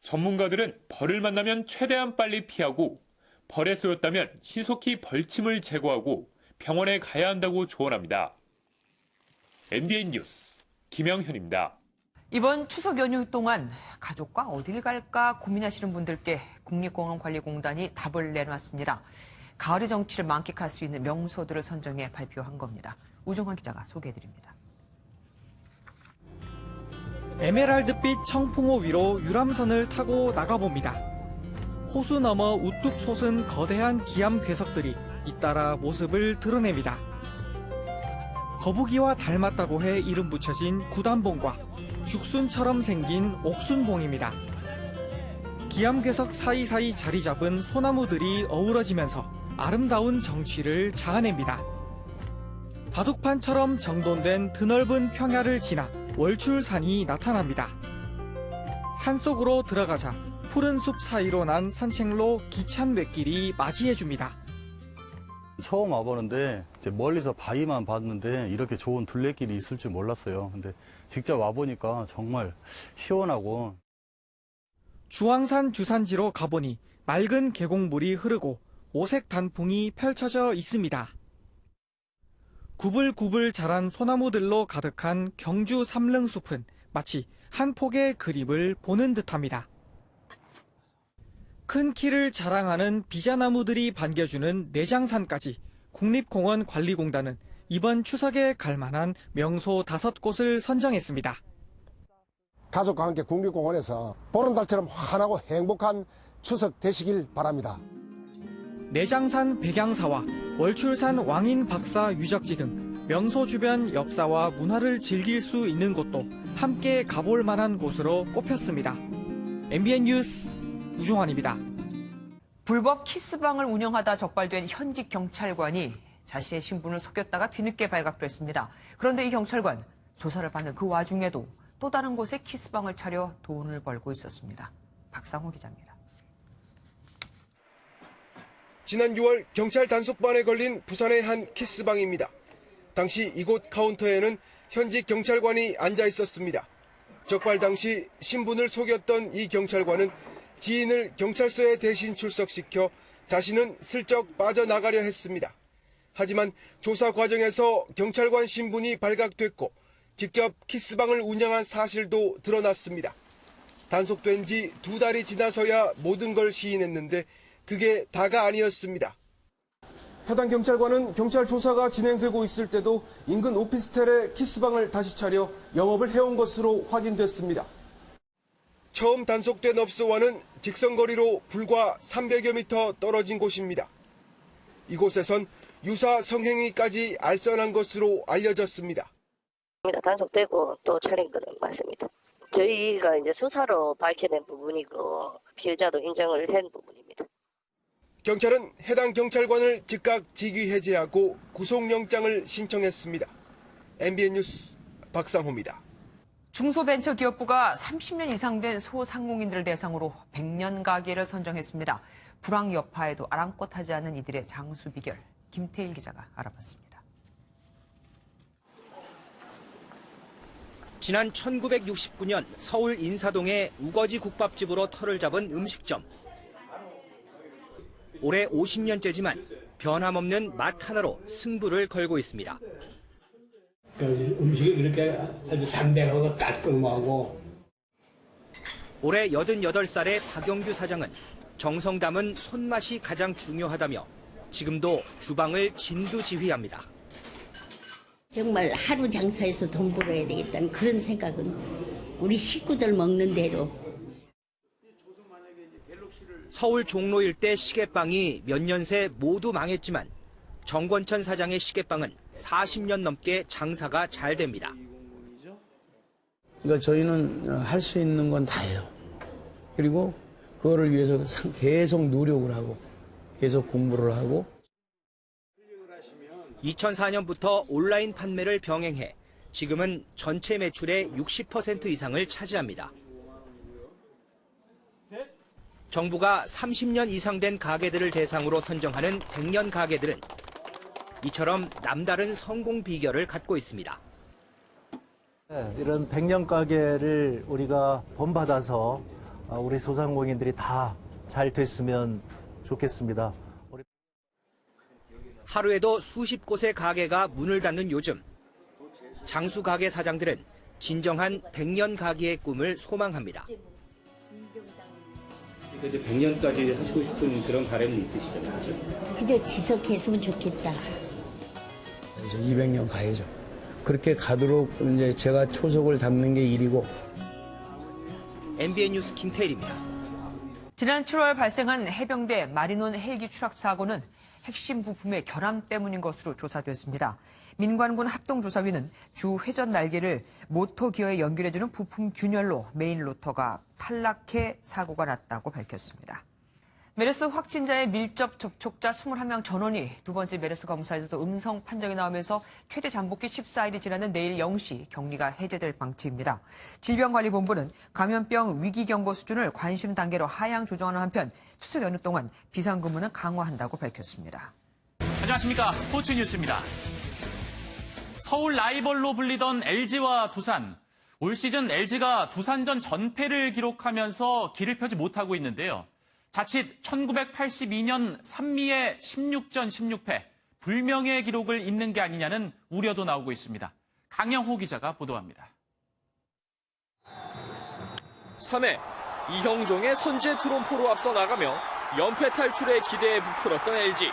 전문가들은 벌을 만나면 최대한 빨리 피하고 벌에 쏘였다면 신속히 벌침을 제거하고 병원에 가야 한다고 조언합니다. MBN 뉴스 김영현입니다. 이번 추석 연휴 동안 가족과 어딜 갈까 고민하시는 분들께 국립공원관리공단이 답을 내놨습니다. 가을의 정취를 만끽할 수 있는 명소들을 선정해 발표한 겁니다. 우종환 기자가 소개해드립니다. 에메랄드빛 청풍호 위로 유람선을 타고 나가봅니다. 호수 너머 우뚝 솟은 거대한 기암 괴석들이 잇따라 모습을 드러냅니다. 거북이와 닮았다고 해 이름 붙여진 구단봉과 죽순처럼 생긴 옥순봉입니다. 기암 괴석 사이사이 자리 잡은 소나무들이 어우러지면서 아름다운 정취를 자아냅니다. 바둑판처럼 정돈된 드넓은 평야를 지나 월출산이 나타납니다. 산속으로 들어가자 푸른 숲 사이로 난 산책로 기찬 뛻길이 맞이해줍니다. 처음 와보는데 이제 멀리서 바위만 봤는데 이렇게 좋은 둘레길이 있을 줄 몰랐어요. 근데 직접 와보니까 정말 시원하고. 주황산 주산지로 가보니 맑은 계곡물이 흐르고 오색 단풍이 펼쳐져 있습니다. 구불구불 자란 소나무들로 가득한 경주 삼릉숲은 마치 한 폭의 그림을 보는 듯합니다. 큰 키를 자랑하는 비자나무들이 반겨주는 내장산까지 국립공원 관리공단은 이번 추석에 갈만한 명소 5곳을 선정했습니다. 가족과 함께 국립공원에서 보름달처럼 환하고 행복한 추석 되시길 바랍니다. 내장산 백양사와 월출산 왕인박사 유적지 등 명소 주변 역사와 문화를 즐길 수 있는 곳도 함께 가볼 만한 곳으로 꼽혔습니다. MBN 뉴스 우종환입니다. 불법 키스방을 운영하다 적발된 현직 경찰관이 자신의 신분을 속였다가 뒤늦게 발각됐습니다. 그런데 이 경찰관, 조사를 받는 그 와중에도 또 다른 곳에 키스방을 차려 돈을 벌고 있었습니다. 박상호 기자입니다. 지난 6월 경찰 단속반에 걸린 부산의 한 키스방입니다. 당시 이곳 카운터에는 현직 경찰관이 앉아 있었습니다. 적발 당시 신분을 속였던 이 경찰관은 지인을 경찰서에 대신 출석시켜 자신은 슬쩍 빠져나가려 했습니다. 하지만 조사 과정에서 경찰관 신분이 발각됐고 직접 키스방을 운영한 사실도 드러났습니다. 단속된 지 2달이 지나서야 모든 걸 시인했는데 그게 다가 아니었습니다. 해당 경찰관은 경찰 조사가 진행되고 있을 때도 인근 오피스텔에 키스방을 다시 차려 영업을 해온 것으로 확인됐습니다. 처음 단속된 업소와는 직선거리로 불과 300여 미터 떨어진 곳입니다. 이곳에선 유사 성행위까지 알선한 것으로 알려졌습니다. 단속되고 또 촬영 거는 맞습니다. 저희가 이제 수사로 밝혀낸 부분이고 피해자도 인정을 한 부분입니다. 경찰은 해당 경찰관을 즉각 직위 해제하고 구속영장을 신청했습니다. MBN 뉴스 박상호입니다. 중소벤처기업부가 30년 이상 된 소상공인들을 대상으로 100년 가게를 선정했습니다. 불황 여파에도 아랑곳하지 않은 이들의 장수 비결, 김태일 기자가 알아봤습니다. 지난 1969년 서울 인사동의 우거지 국밥집으로 터를 잡은 음식점. 올해 50년째지만 변함없는 맛 하나로 승부를 걸고 있습니다. 음식이 그렇게 아주 담백하고 깔끔하고. 올해 88살의 박영규 사장은 정성 담은 손맛이 가장 중요하다며 지금도 주방을 진두지휘합니다. 정말 하루 장사해서 돈 벌어야 되겠다는 그런 생각은 우리 식구들 먹는 대로. 서울 종로 일대 시계빵이 몇 년 새 모두 망했지만 정권천 사장의 시계빵은 40년 넘게 장사가 잘 됩니다. 그러니까 저희는 할 수 있는 건 다 해요. 그리고 그거를 위해서 계속 노력을 하고 계속 공부를 하고. 2004년부터 온라인 판매를 병행해 지금은 전체 매출의 60% 이상을 차지합니다. 정부가 30년 이상 된 가게들을 대상으로 선정하는 100년 가게들은 이처럼 남다른 성공 비결을 갖고 있습니다. 이런 100년 가게를 우리가 본받아서 우리 소상공인들이 다 잘 됐으면 좋겠습니다. 하루에도 수십 곳의 가게가 문을 닫는 요즘, 장수 가게 사장들은 진정한 100년 가게의 꿈을 소망합니다. 이제 100년까지 하시고 싶은 그런 바람이 있으시잖아요. 그저 지속했으면 좋겠다. 이제 200년 가야죠. 그렇게 가도록 이제 제가 초석을 담는 게 일이고. MBN 뉴스 김태일입니다. 지난 7월 발생한 해병대 마리논 헬기 추락 사고는 핵심 부품의 결함 때문인 것으로 조사됐습니다. 민관군 합동조사위는 주 회전 날개를 모터 기어에 연결해주는 부품 균열로 메인 로터가 탈락해 사고가 났다고 밝혔습니다. 메르스 확진자의 밀접 접촉자 21명 전원이 두 번째 메르스 검사에서도 음성 판정이 나오면서 최대 잠복기 14일이 지나는 내일 0시 격리가 해제될 방침입니다. 질병관리본부는 감염병 위기경보 수준을 관심 단계로 하향 조정하는 한편 추석 연휴 동안 비상근무는 강화한다고 밝혔습니다. 안녕하십니까. 스포츠 뉴스입니다. 서울 라이벌로 불리던 LG와 두산. 올 시즌 LG가 두산전 전패를 기록하면서 길을 펴지 못하고 있는데요. 자칫 1982년 산미의 16전 16패, 불명예의 기록을 잇는 게 아니냐는 우려도 나오고 있습니다. 강영호 기자가 보도합니다. 3회, 이형종의 선제 트럼포로 앞서 나가며 연패 탈출에 기대에 부풀었던 LG.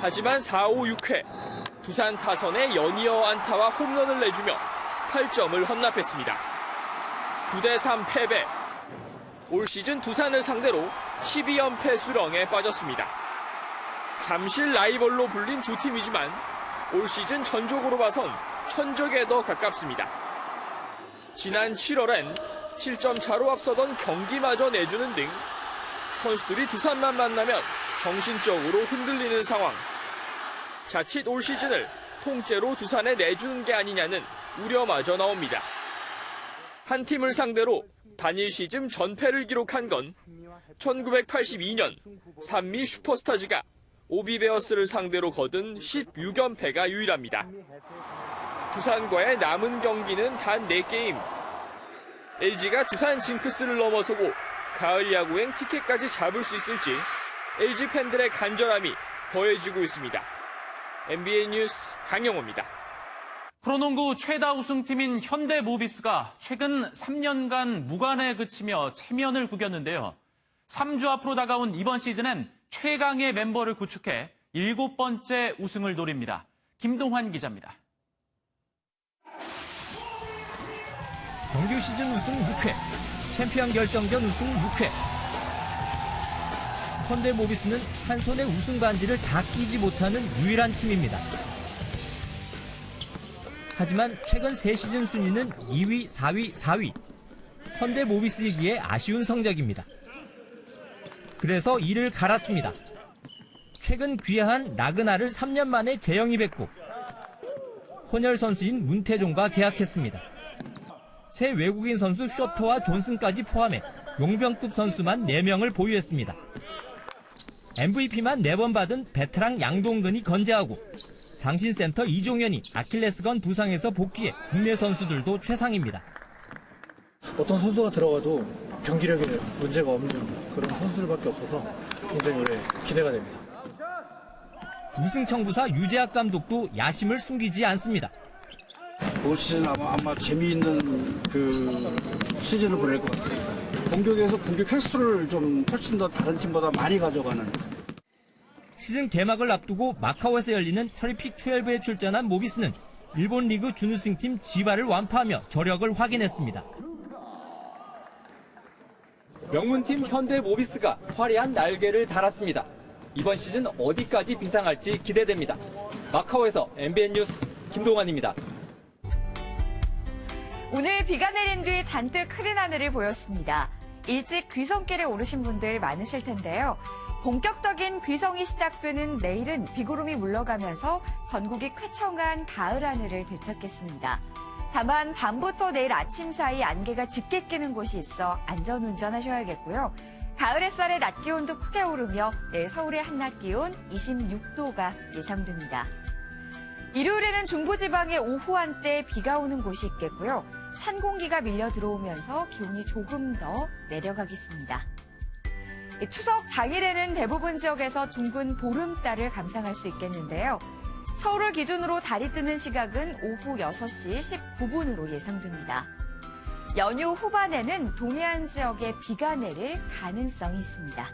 하지만 4, 5, 6회, 두산 타선에 연이어 안타와 홈런을 내주며 8점을 헌납했습니다. 9대3 패배. 올 시즌 두산을 상대로 12연패 수렁에 빠졌습니다. 잠실 라이벌로 불린 두 팀이지만 올 시즌 전적으로 봐선 천적에 더 가깝습니다. 지난 7월엔 7점 차로 앞서던 경기마저 내주는 등 선수들이 두산만 만나면 정신적으로 흔들리는 상황. 자칫 올 시즌을 통째로 두산에 내주는 게 아니냐는 우려마저 나옵니다. 한 팀을 상대로 단일 시즌 전패를 기록한 건 1982년 산미 슈퍼스타즈가 오비베어스를 상대로 거둔 16연패가 유일합니다. 두산과의 남은 경기는 단 4게임. LG가 두산 징크스를 넘어서고 가을 야구행 티켓까지 잡을 수 있을지 LG 팬들의 간절함이 더해지고 있습니다. MBN 뉴스 강영호입니다. 프로농구 최다 우승팀인 현대모비스가 최근 3년간 무관에 그치며 체면을 구겼는데요. 3주 앞으로 다가온 이번 시즌엔 최강의 멤버를 구축해 7번째 우승을 노립니다. 김동환 기자입니다. 정규 시즌 우승 6회, 챔피언 결정전 우승 6회. 현대모비스는 한 손에 우승 반지를 다 끼지 못하는 유일한 팀입니다. 하지만 최근 3시즌 순위는 2위, 4위, 4위. 현대모비스이기에 아쉬운 성적입니다. 그래서 이를 갈았습니다. 최근 귀화한 라그나를 3년 만에 재영입했고 혼혈 선수인 문태종과 계약했습니다. 새 외국인 선수 쇼터와 존슨까지 포함해 용병급 선수만 4명을 보유했습니다. MVP만 4번 받은 베테랑 양동근이 건재하고 장신센터 이종현이 아킬레스건 부상에서 복귀해 국내 선수들도 최상입니다. 어떤 선수가 들어가도 경기력에 문제가 없는 그런 선수들밖에 없어서 굉장히 올해 기대가 됩니다. 우승 청부사 유재학 감독도 야심을 숨기지 않습니다. 올 시즌 아마 재미있는 그 시즌을 보낼 것 같습니다. 공격에서 공격 횟수를 좀 훨씬 더 다른 팀보다 많이 가져가는. 시즌 개막을 앞두고 마카오에서 열리는 터리픽 12에 출전한 모비스는 일본 리그 준우승팀 지바를 완파하며 저력을 확인했습니다. 명문팀 현대모비스가 화려한 날개를 달았습니다. 이번 시즌 어디까지 비상할지 기대됩니다. 마카오에서 MBN 뉴스 김동환입니다. 오늘 비가 내린 뒤 잔뜩 흐린 하늘을 보였습니다. 일찍 귀성길에 오르신 분들 많으실 텐데요. 본격적인 귀성이 시작되는 내일은 비구름이 물러가면서 전국이 쾌청한 가을 하늘을 되찾겠습니다. 다만 밤부터 내일 아침 사이 안개가 짙게 끼는 곳이 있어 안전운전하셔야겠고요. 가을 햇살의 낮 기온도 크게 오르며 내일 서울의 한낮 기온 26도가 예상됩니다. 일요일에는 중부지방에 오후 한때 비가 오는 곳이 있겠고요. 찬 공기가 밀려 들어오면서 기온이 조금 더 내려가겠습니다. 추석 당일에는 대부분 지역에서 둥근 보름달을 감상할 수 있겠는데요. 서울을 기준으로 달이 뜨는 시각은 오후 6시 19분으로 예상됩니다. 연휴 후반에는 동해안 지역에 비가 내릴 가능성이 있습니다.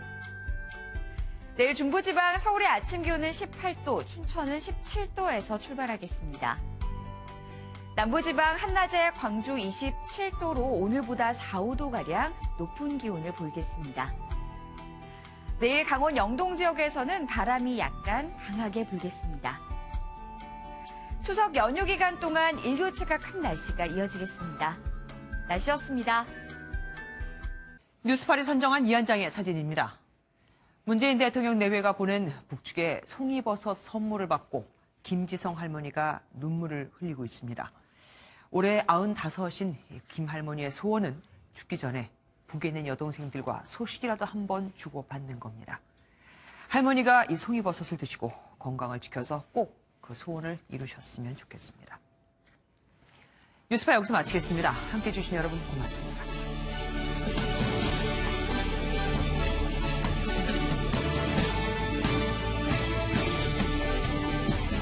내일 중부지방 서울의 아침 기온은 18도, 춘천은 17도에서 출발하겠습니다. 남부지방 한낮에 광주 27도로 오늘보다 4, 5도가량 높은 기온을 보이겠습니다. 내일 강원 영동 지역에서는 바람이 약간 강하게 불겠습니다. 추석 연휴 기간 동안 일교차가 큰 날씨가 이어지겠습니다. 날씨였습니다. 뉴스팔이 선정한 이한장의 사진입니다. 문재인 대통령 내외가 보낸 북측의 송이버섯 선물을 받고 김지성 할머니가 눈물을 흘리고 있습니다. 올해 95인 김 할머니의 소원은 죽기 전에 북에 있는 여동생들과 소식이라도 한번 주고받는 겁니다. 할머니가 이 송이버섯을 드시고 건강을 지켜서 꼭 그 소원을 이루셨으면 좋겠습니다. 뉴스파 여기서 마치겠습니다. 함께해 주신 여러분 고맙습니다.